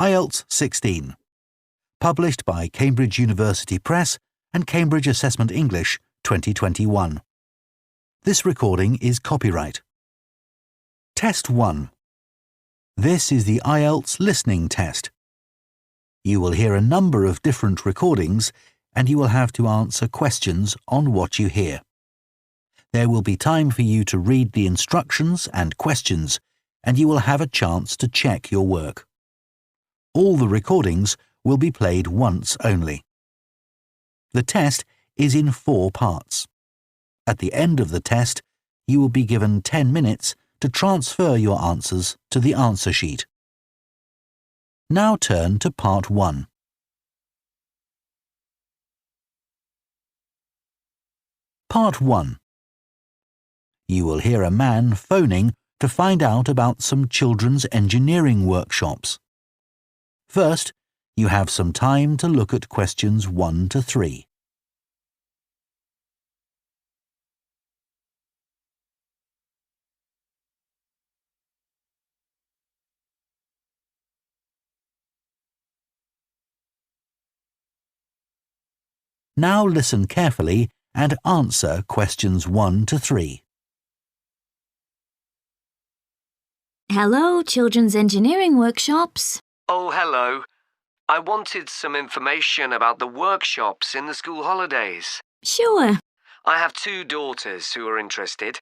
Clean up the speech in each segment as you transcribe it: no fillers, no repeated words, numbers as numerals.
IELTS 16, published by Cambridge University Press and Cambridge Assessment English 2021. This recording is copyright. Test 1. This is the IELTS listening test. You will hear a number of different recordings and you will have to answer questions on what you hear. There will be time for you to read the instructions and questions, and you will have a chance to check your work. All the recordings will be played once only. The test is in 4 parts. At the end of the test, you will be given 10 minutes to transfer your answers to the answer sheet. Now turn to Part 1. Part 1. You will hear a man phoning to find out about some children's engineering workshops. First, you have some time to look at questions 1 to 3. Now listen carefully and answer questions 1 to 3. Hello, Children's Engineering Workshops. Oh, hello. I wanted some information about the workshops in the school holidays. Sure. I have 2 daughters who are interested.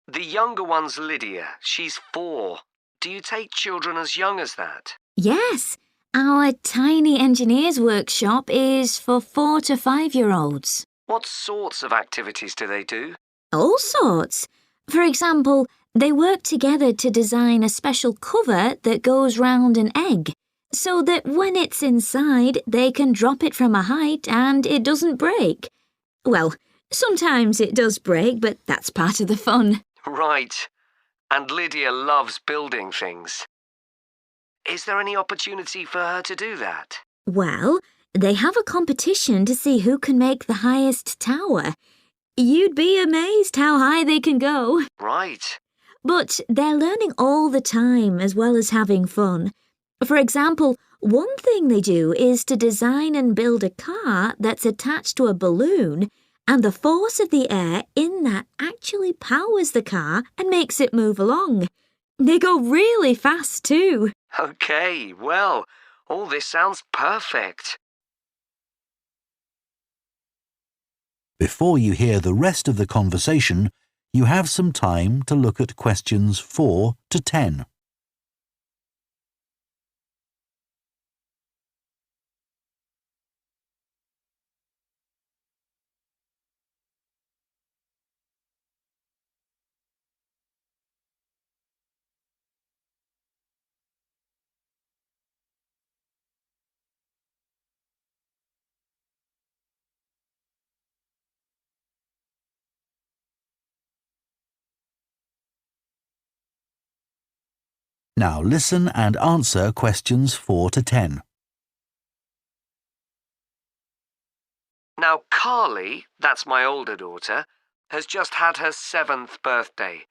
The younger one's Lydia. She's 4. Do you take children as young as that? Yes, our tiny engineers workshop is for 4 to 5-year-olds. What sorts of activities do they do? All sorts. For example, they work together to design a special cover that goes round an egg, so that when it's inside, they can drop it from a height and it doesn't break. Well, sometimes it does break, but that's part of the fun. Right. And Lydia loves building things. Is there any opportunity for her to do that? Well, they have a competition to see who can make the highest tower. You'd be amazed how high they can go. Right. But they're learning all the time as well as having fun. For example, one thing they do is to design and build a car that's attached to a balloon, and the force of the air in that actually powers the car and makes it move along. They go really fast too. Okay, well, all this sounds perfect. Before you hear the rest of the conversation, you have some time to look at questions 4 to 10. Now listen and answer questions 4 to 10. Now, Carly, that's my older daughter, has just had her 7th birthday.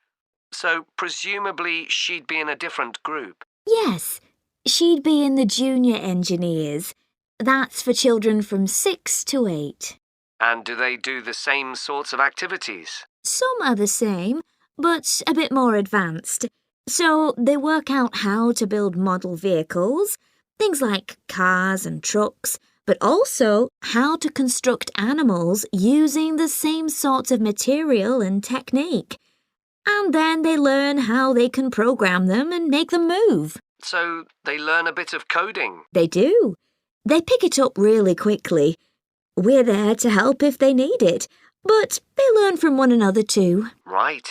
So, presumably, she'd be in a different group. Yes, she'd be in the junior engineers. That's for children from 6 to 8. And do they do the same sorts of activities? Some are the same, but a bit more advanced. So they work out how to build model vehicles, things like cars and trucks, but also how to construct animals using the same sorts of material and technique. And then they learn how they can program them and make them move. So they learn a bit of coding. They do. They pick it up really quickly. We're there to help if they need it, but they learn from one another too. Right.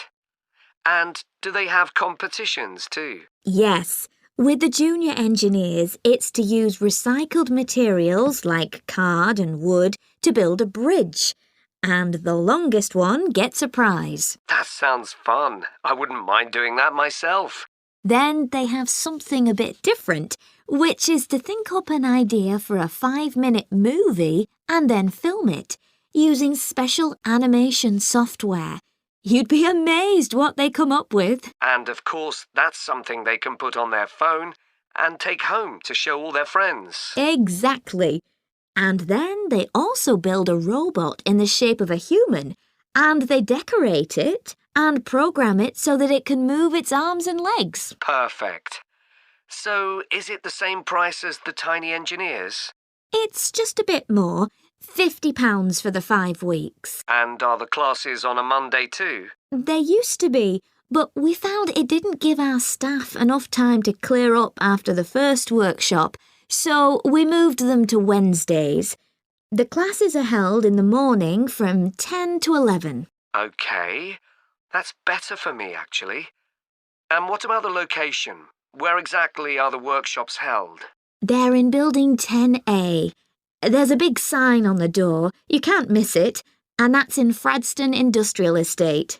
And do they have competitions too? Yes. With the junior engineers, it's to use recycled materials like card and wood to build a bridge. And the longest one gets a prize. That sounds fun. I wouldn't mind doing that myself. Then they have something a bit different, which is to think up an idea for a 5-minute movie and then film it using special animation software. You'd be amazed what they come up with. And of course, that's something they can put on their phone and take home to show all their friends. Exactly. And then they also build a robot in the shape of a human, and they decorate it and program it so that it can move its arms and legs. Perfect. So, is it the same price as the tiny engineers? It's just a bit more, £50 for the 5 weeks. And are the classes on a Monday too? They used to be, but we found it didn't give our staff enough time to clear up after the first workshop, so we moved them to Wednesdays. The classes are held in the morning from 10 to 11. OK. That's better for me, actually. And what about the location? Where exactly are the workshops held? They're in Building 10A. There's a big sign on the door. You can't miss it. And that's in Fradston Industrial Estate.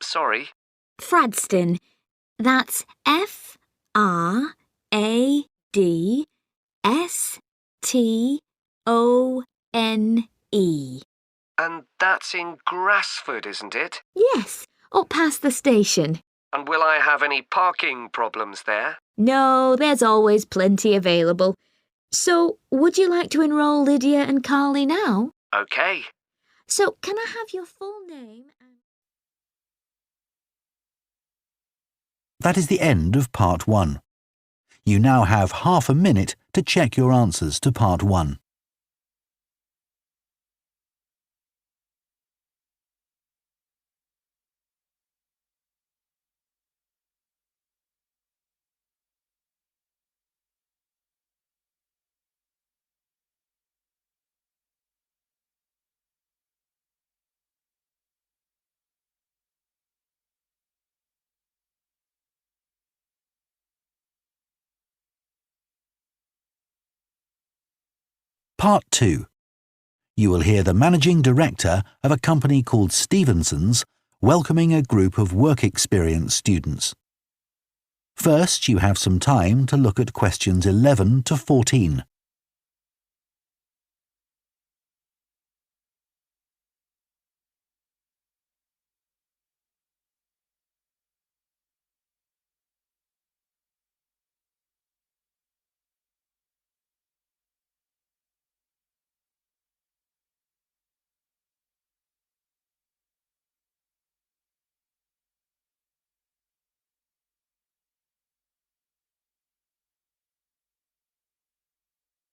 Sorry? Fradston. That's F-R-A-D-S-T-O-N-E. And that's in Grassford, isn't it? Yes, up past the station. And will I have any parking problems there? No, there's always plenty available. So, would you like to enrol Lydia and Carly now? OK. So, can I have your full name and... That is the end of Part 1. You now have half a minute to check your answers to Part 1. Part 2. You will hear the managing director of a company called Stevenson's welcoming a group of work experience students. First, you have some time to look at questions 11 to 14.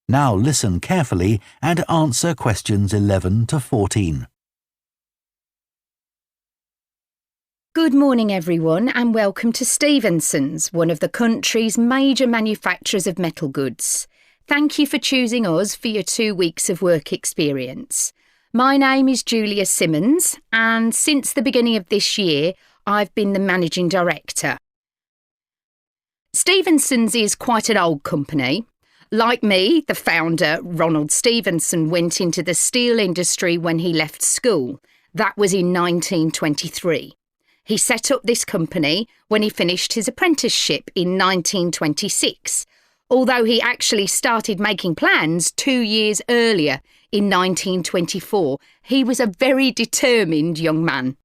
Now listen carefully and answer questions 11 to 14. Good morning everyone and welcome to Stevenson's, one of the country's major manufacturers of metal goods. Thank you for choosing us for your 2 weeks of work experience. My name is Julia Simmons and since the beginning of this year I've been the managing director. Stevenson's is quite an old company. Like me, the founder, Ronald Stevenson, went into the steel industry when he left school. That was in 1923. He set up this company when he finished his apprenticeship in 1926, although he actually started making plans 2 years earlier in 1924. He was a very determined young man.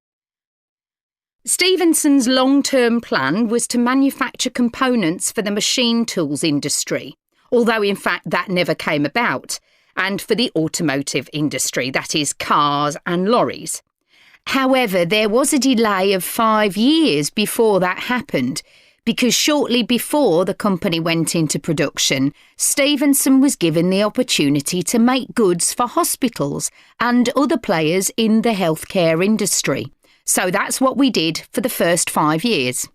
Stevenson's long-term plan was to manufacture components for the machine tools industry, although in fact that never came about, and for the automotive industry, that is cars and lorries. However, there was a delay of 5 years before that happened, because shortly before the company went into production, Stevenson was given the opportunity to make goods for hospitals and other players in the healthcare industry. So that's what we did for the first 5 years.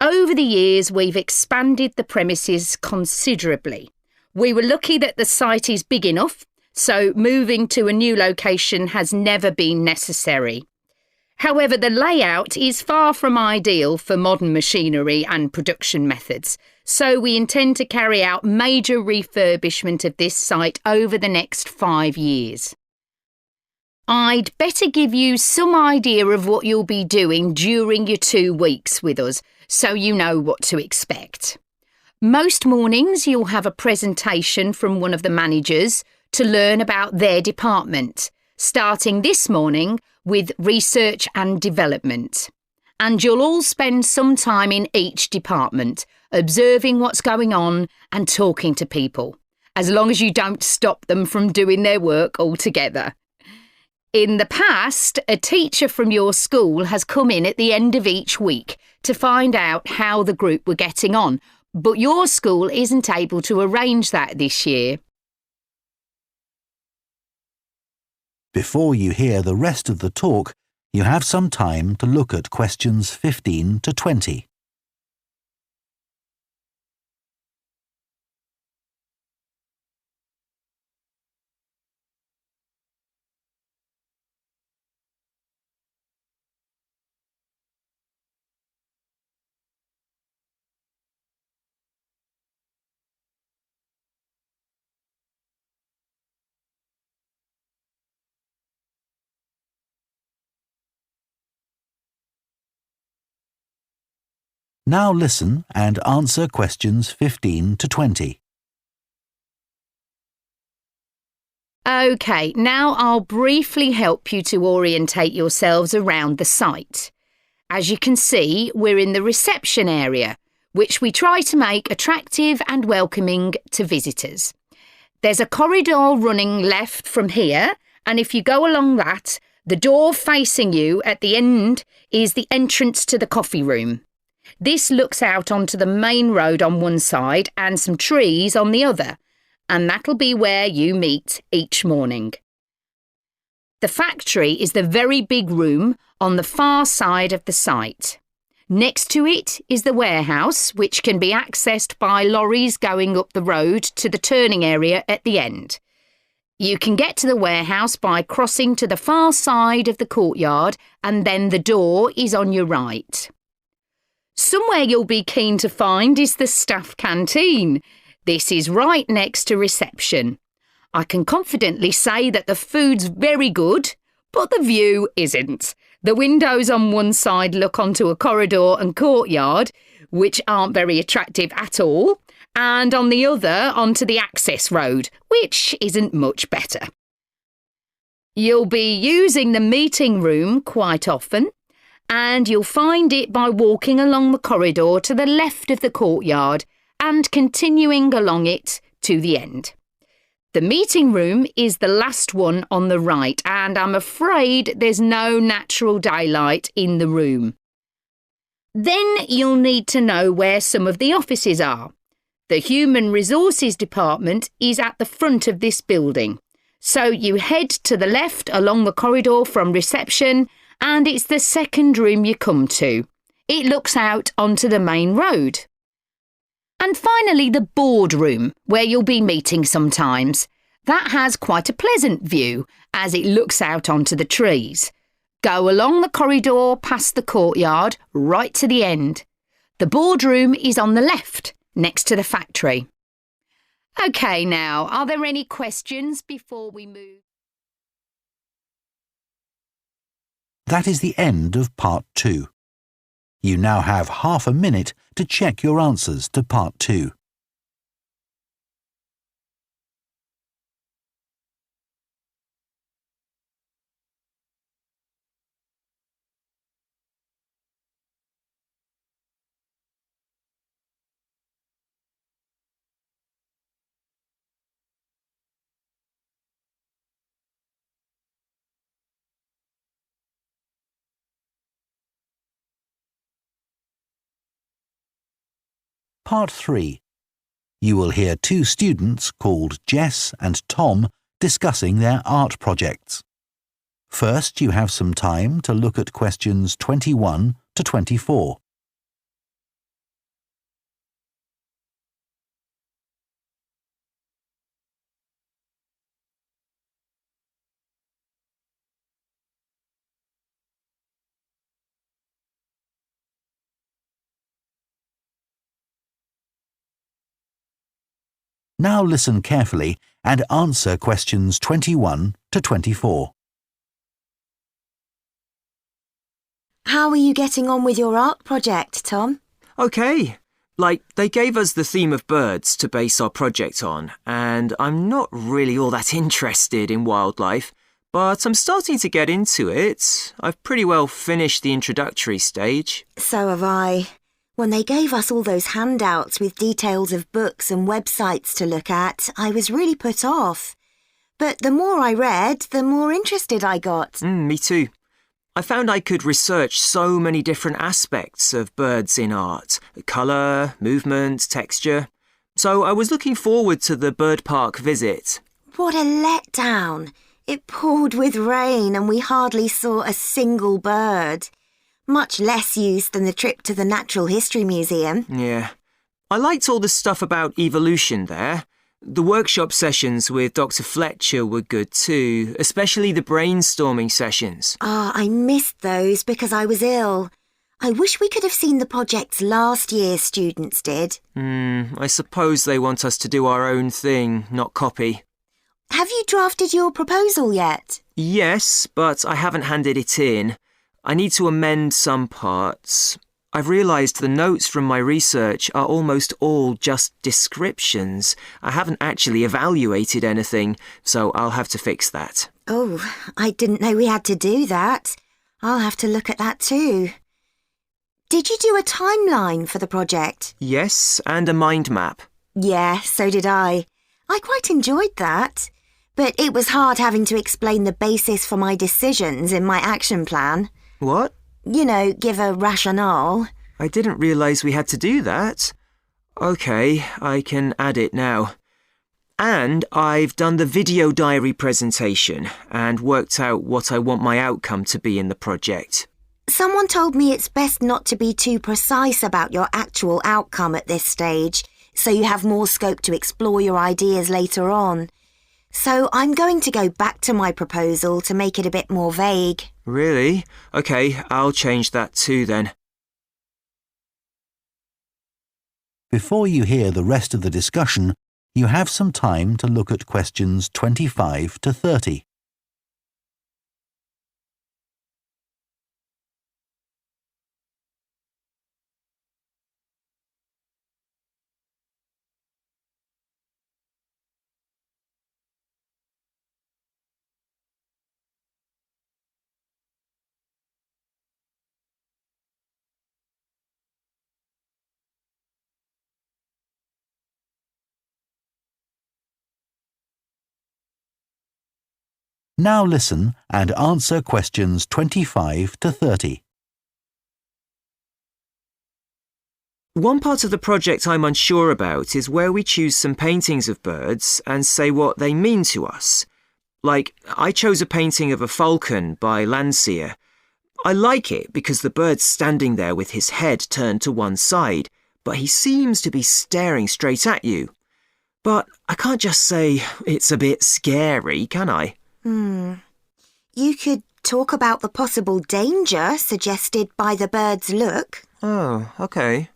Over the years, we've expanded the premises considerably. We were lucky that the site is big enough, so moving to a new location has never been necessary. However, the layout is far from ideal for modern machinery and production methods, so we intend to carry out major refurbishment of this site over the next 5 years. I'd better give you some idea of what you'll be doing during your 2 weeks with us, so you know what to expect. Most mornings you'll have a presentation from one of the managers to learn about their department, starting this morning with research and development. And you'll all spend some time in each department, observing what's going on and talking to people, as long as you don't stop them from doing their work altogether. In the past, a teacher from your school has come in at the end of each week to find out how the group were getting on, but your school isn't able to arrange that this year. Before you hear the rest of the talk, you have some time to look at questions 15 to 20. Now listen and answer questions 15 to 20. OK, now I'll briefly help you to orientate yourselves around the site. As you can see, we're in the reception area, which we try to make attractive and welcoming to visitors. There's a corridor running left from here, and if you go along that, the door facing you at the end is the entrance to the coffee room. This looks out onto the main road on one side and some trees on the other, and that'll be where you meet each morning. The factory is the very big room on the far side of the site. Next to it is the warehouse, which can be accessed by lorries going up the road to the turning area at the end. You can get to the warehouse by crossing to the far side of the courtyard, and then the door is on your right. Somewhere you'll be keen to find is the staff canteen. This is right next to reception. I can confidently say that the food's very good, but the view isn't. The windows on one side look onto a corridor and courtyard, which aren't very attractive at all, and on the other onto the access road, which isn't much better. You'll be using the meeting room quite often, and you'll find it by walking along the corridor to the left of the courtyard and continuing along it to the end. The meeting room is the last one on the right, and I'm afraid there's no natural daylight in the room. Then you'll need to know where some of the offices are. The Human Resources Department is at the front of this building, so you head to the left along the corridor from reception, and it's the second room you come to. It looks out onto the main road. And finally, the boardroom, where you'll be meeting sometimes. That has quite a pleasant view, as it looks out onto the trees. Go along the corridor past the courtyard, right to the end. The boardroom is on the left, next to the factory. OK, now, are there any questions before we move? That is the end of Part 2. You now have half a minute to check your answers to Part 2. Part 3. You will hear two students called Jess and Tom discussing their art projects. First, you have some time to look at questions 21 to 24. Now listen carefully and answer questions 21 to 24. How are you getting on with your art project, Tom? OK. They gave us the theme of birds to base our project on, and I'm not really all that interested in wildlife, but I'm starting to get into it. I've pretty well finished the introductory stage. So have I. When they gave us all those handouts with details of books and websites to look at, I was really put off. But the more I read, the more interested I got. Me too. I found I could research so many different aspects of birds in art. Colour, movement, texture. So I was looking forward to the bird park visit. What a letdown. It poured with rain and we hardly saw a single bird. Much less use than the trip to the Natural History Museum. Yeah. I liked all the stuff about evolution there. The workshop sessions with Dr. Fletcher were good too, especially the brainstorming sessions. I missed those because I was ill. I wish we could have seen the projects last year's students did. I suppose they want us to do our own thing, not copy. Have you drafted your proposal yet? Yes, but I haven't handed it in. I need to amend some parts. I've realised the notes from my research are almost all just descriptions. I haven't actually evaluated anything, so I'll have to fix that. Oh, I didn't know we had to do that. I'll have to look at that too. Did you do a timeline for the project? Yes, and a mind map. Yeah, so did I. I quite enjoyed that. But it was hard having to explain the basis for my decisions in my action plan. What? You know, give a rationale. I didn't realise we had to do that. OK, I can add it now. And I've done the video diary presentation and worked out what I want my outcome to be in the project. Someone told me it's best not to be too precise about your actual outcome at this stage, so you have more scope to explore your ideas later on. So I'm going to go back to my proposal to make it a bit more vague. Really? OK, I'll change that too then. Before you hear the rest of the discussion, you have some time to look at questions 25 to 30. Now listen and answer questions 25 to 30. One part of the project I'm unsure about is where we choose some paintings of birds and say what they mean to us. Like, I chose a painting of a falcon by Landseer. I like it because the bird's standing there with his head turned to one side, but he seems to be staring straight at you. But I can't just say it's a bit scary, can I? You could talk about the possible danger suggested by the bird's look. Oh, OK.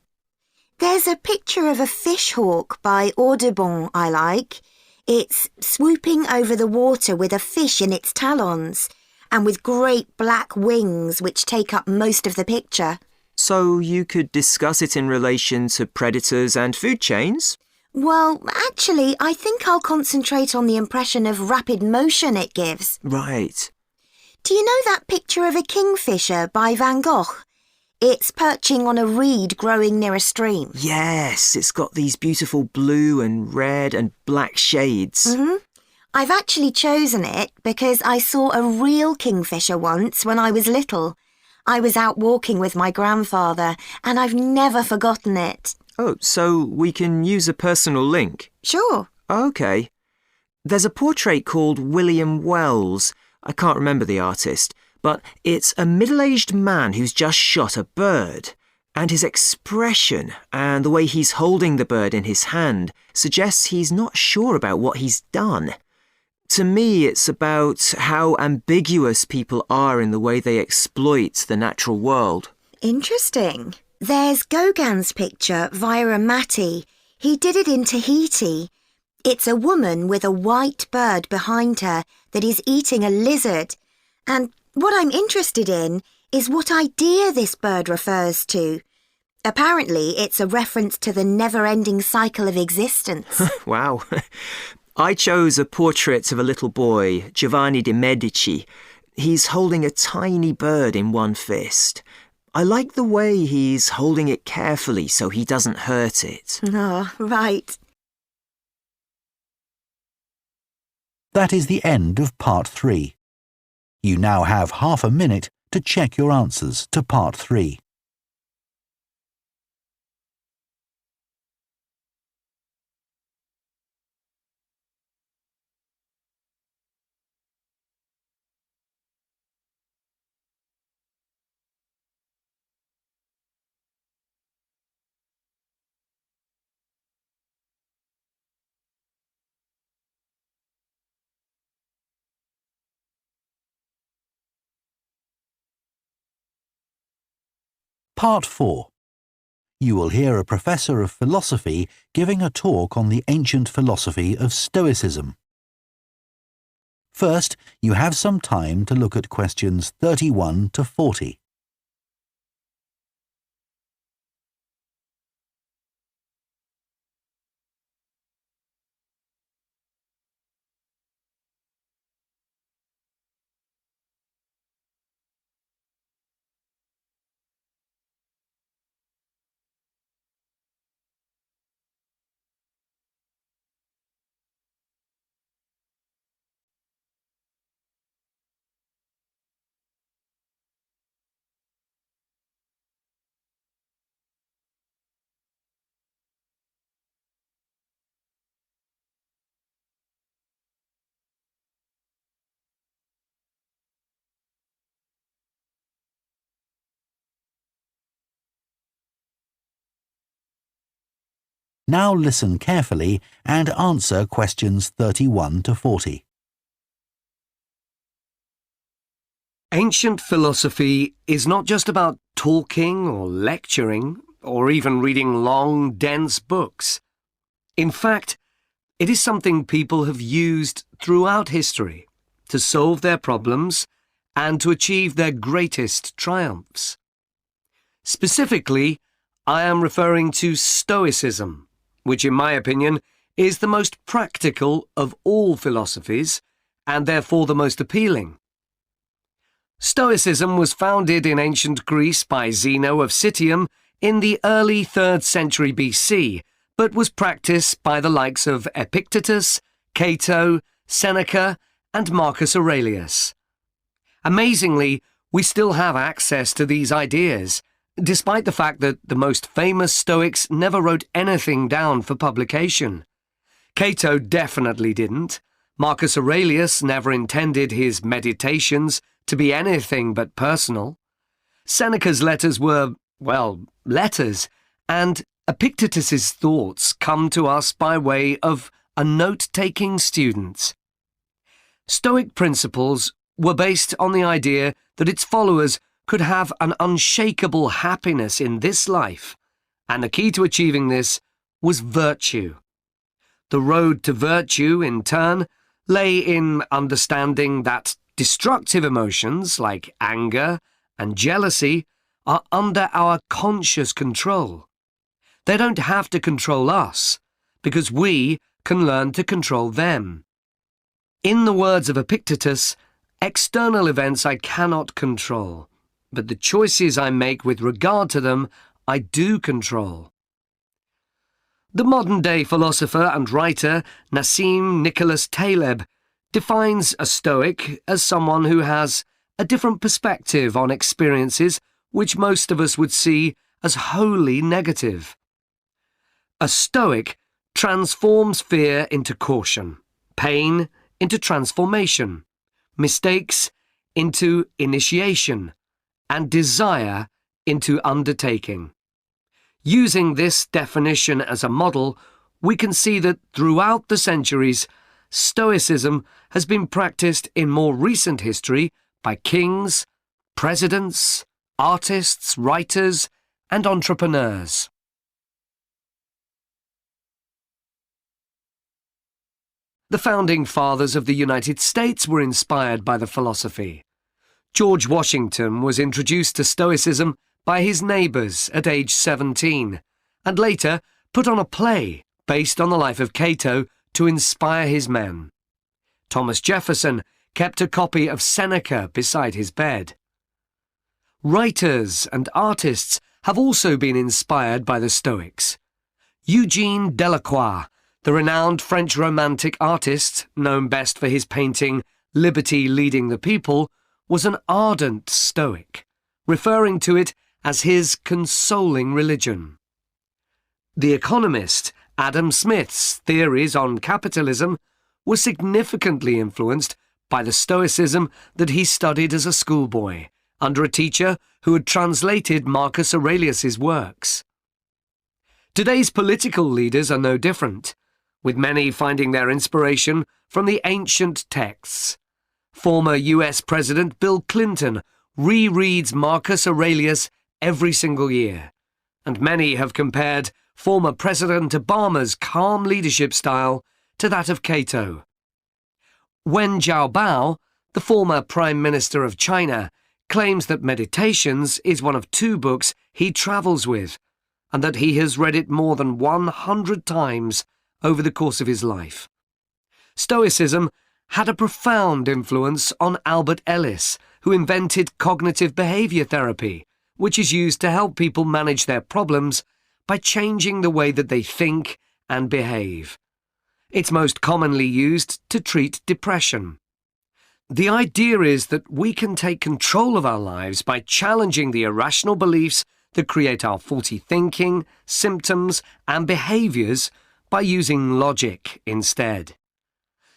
There's a picture of a fish hawk by Audubon I like. It's swooping over the water with a fish in its talons and with great black wings which take up most of the picture. So you could discuss it in relation to predators and food chains? Well, actually, I think I'll concentrate on the impression of rapid motion it gives. Right. Do you know that picture of a kingfisher by Van Gogh? It's perching on a reed growing near a stream. Yes, it's got these beautiful blue and red and black shades. I've actually chosen it because I saw a real kingfisher once when I was little. I was out walking with my grandfather and I've never forgotten it. Oh, so we can use a personal link? Sure. OK. There's a portrait called William Wells. I can't remember the artist, but it's a middle-aged man who's just shot a bird. And his expression and the way he's holding the bird in his hand suggests he's not sure about what he's done. To me, it's about how ambiguous people are in the way they exploit the natural world. Interesting. There's Gauguin's picture via a Matty. He did it in Tahiti. It's a woman with a white bird behind her that is eating a lizard. And what I'm interested in is what idea this bird refers to. Apparently, it's a reference to the never-ending cycle of existence. Wow. I chose a portrait of a little boy, Giovanni de' Medici. He's holding a tiny bird in one fist. I like the way he's holding it carefully so he doesn't hurt it. Oh, right. That is the end of Part 3. You now have half a minute to check your answers to Part 3. Part 4. You will hear a professor of philosophy giving a talk on the ancient philosophy of Stoicism. First, you have some time to look at questions 31 to 40. Now listen carefully and answer questions 31 to 40. Ancient philosophy is not just about talking or lecturing or even reading long, dense books. In fact, it is something people have used throughout history to solve their problems and to achieve their greatest triumphs. Specifically, I am referring to Stoicism, which in my opinion is the most practical of all philosophies and therefore the most appealing. Stoicism was founded in ancient Greece by Zeno of Citium in the early 3rd century BC, but was practiced by the likes of Epictetus, Cato, Seneca, and Marcus Aurelius. Amazingly, we still have access to these ideas, despite the fact that the most famous Stoics never wrote anything down for publication. Cato definitely didn't. Marcus Aurelius never intended his meditations to be anything but personal. Seneca's letters were, well, letters, and Epictetus's thoughts come to us by way of a note-taking student. Stoic principles were based on the idea that its followers could have an unshakable happiness in this life, and the key to achieving this was virtue. The road to virtue, in turn, lay in understanding that destructive emotions like anger and jealousy are under our conscious control. They don't have to control us, because we can learn to control them. In the words of Epictetus, external events I cannot control, but the choices I make with regard to them I do control. The modern-day philosopher and writer Nassim Nicholas Taleb defines a Stoic as someone who has a different perspective on experiences which most of us would see as wholly negative. A Stoic transforms fear into caution, pain into transformation, mistakes into initiation, and desire into undertaking. Using this definition as a model, we can see that throughout the centuries, Stoicism has been practiced in more recent history by kings, presidents, artists, writers, and entrepreneurs. The founding fathers of the United States were inspired by the philosophy. George Washington was introduced to Stoicism by his neighbours at age 17, and later put on a play based on the life of Cato to inspire his men. Thomas Jefferson kept a copy of Seneca beside his bed. Writers and artists have also been inspired by the Stoics. Eugene Delacroix, the renowned French Romantic artist, known best for his painting Liberty Leading the People, was an ardent Stoic, referring to it as his consoling religion. The economist Adam Smith's theories on capitalism were significantly influenced by the Stoicism that he studied as a schoolboy, under a teacher who had translated Marcus Aurelius's works. Today's political leaders are no different, with many finding their inspiration from the ancient texts. Former US President Bill Clinton rereads Marcus Aurelius every single year, and many have compared former President Obama's calm leadership style to that of Cato. Wen Jiabao, the former Prime Minister of China, claims that Meditations is one of 2 books he travels with, and that he has read it more than 100 times over the course of his life. Stoicism had a profound influence on Albert Ellis, who invented cognitive behavior therapy, which is used to help people manage their problems by changing the way that they think and behave. It's most commonly used to treat depression. The idea is that we can take control of our lives by challenging the irrational beliefs that create our faulty thinking, symptoms, and behaviours by using logic instead.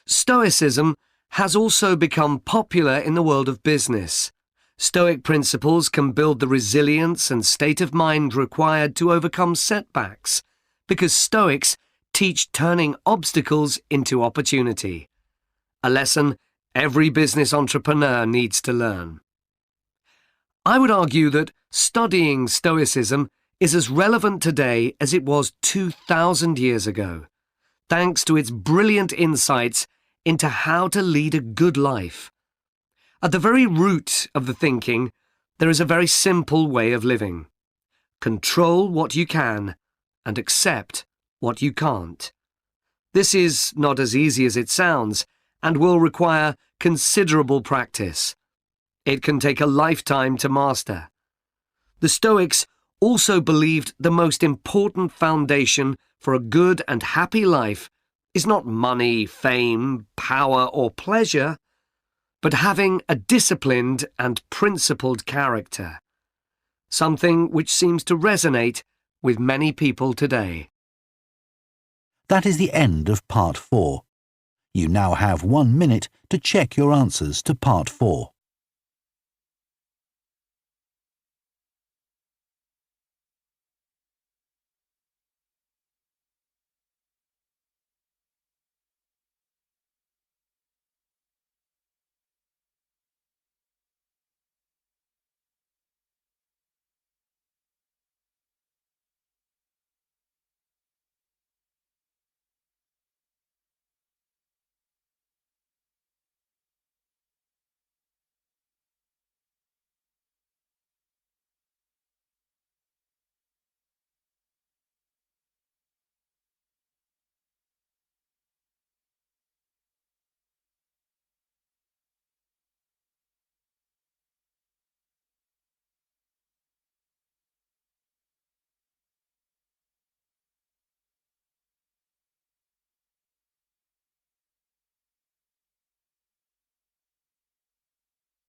Stoicism has also become popular in the world of business. Stoic principles can build the resilience and state of mind required to overcome setbacks, because Stoics teach turning obstacles into opportunity, a lesson every business entrepreneur needs to learn. I would argue that studying Stoicism is as relevant today as it was 2,000 years ago, thanks to its brilliant insights into how to lead a good life. At the very root of the thinking, there is a very simple way of living. Control what you can and accept what you can't. This is not as easy as it sounds and will require considerable practice. It can take a lifetime to master. The Stoics also believed the most important foundation for a good and happy life is not money, fame, power, or pleasure, but having a disciplined and principled character, something which seems to resonate with many people today. That is the end of Part 4. You now have 1 minute to check your answers to Part 4.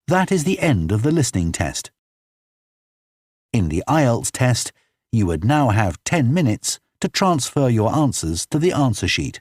That is the end of the listening test. In the IELTS test, you would now have 10 minutes to transfer your answers to the answer sheet.